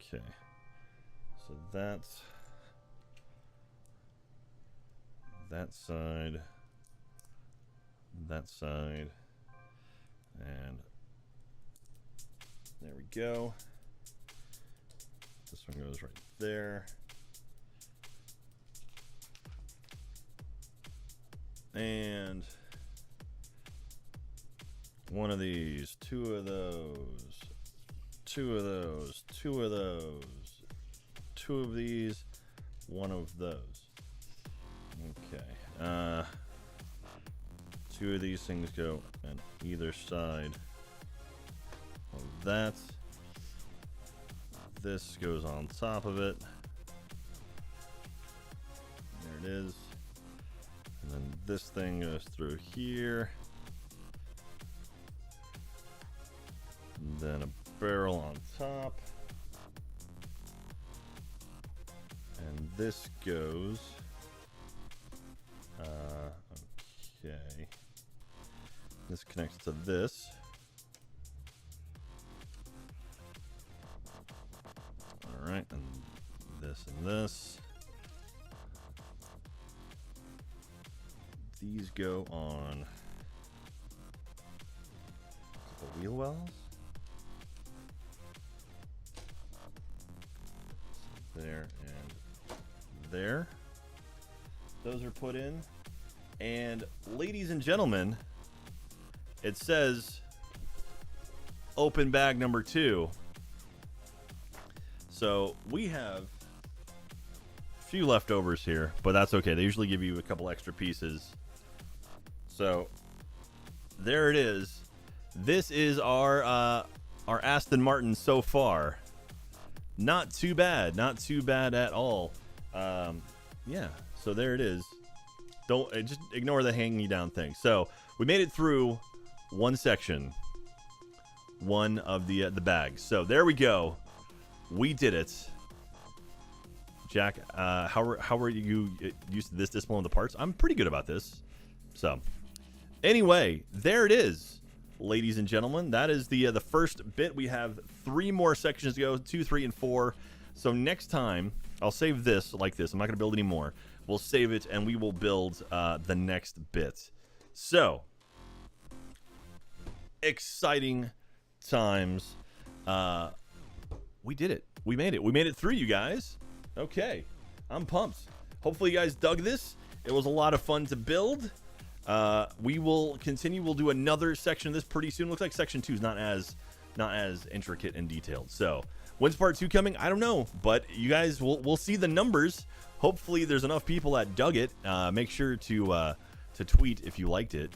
Okay. So that's that side, and there we go. This one goes right there. And one of these, 2 of those, 2 of those, 2 of those. 2 of these, 1 of those. Okay. 2 of these things go on either side of that. This goes on top of it. There it is. And then this thing goes through here. And then a barrel on top. And this goes, okay, this connects to this. All right, and this and this. These go on the wheel wells. there, and there. Those are put in. And ladies and gentlemen, it says open bag number 2. So we have a few leftovers here, but that's okay. They usually give you a couple extra pieces. So there it is. This is our Aston Martin so far. Not too bad. Not too bad at all. Yeah, so there it is. Don't just ignore the hanging down thing. So we made it through one section, one of the bags. So there we go. We did it. Jack, how are you used to this discipline of the parts? I'm pretty good about this. So anyway, there it is. Ladies and gentlemen, that is the first bit. We have 3 more sections to go, 2, 3, and 4. So next time, I'll save this like this. I'm not going to build any more. We'll save it, and we will build the next bit. So, exciting times. We did it. We made it. We made it through, you guys. Okay. I'm pumped. Hopefully you guys dug this. It was a lot of fun to build. We will continue. We'll do another section of this pretty soon. Looks like section 2 is not as intricate and detailed. So when's part 2 coming? I don't know, but you guys we'll see the numbers. Hopefully there's enough people that dug it. Make sure to tweet if you liked it.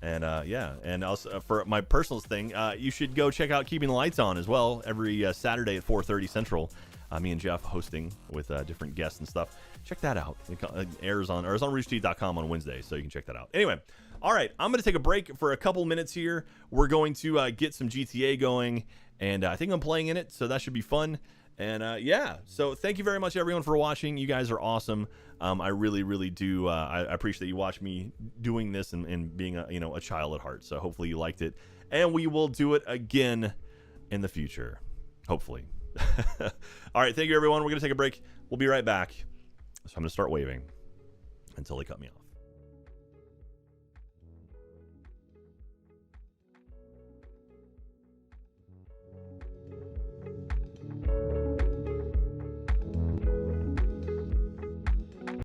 And yeah, and also for my personal thing, you should go check out Keeping the Lights On as well every Saturday at 4:30 Central. Me and Jeff hosting with different guests and stuff. Check that out. It airs on roosterteeth.com on Wednesday, so you can check that out. Anyway, all right, I'm going to take a break for a couple minutes here. We're going to get some GTA going, and I think I'm playing in it, so that should be fun. And yeah, so thank you very much, everyone, for watching. You guys are awesome. I really, really do. I appreciate you watching me doing this and being a child at heart. So hopefully you liked it, and we will do it again in the future, hopefully. All right, thank you, everyone. We're going to take a break. We'll be right back. So I'm going to start waving until they cut me off.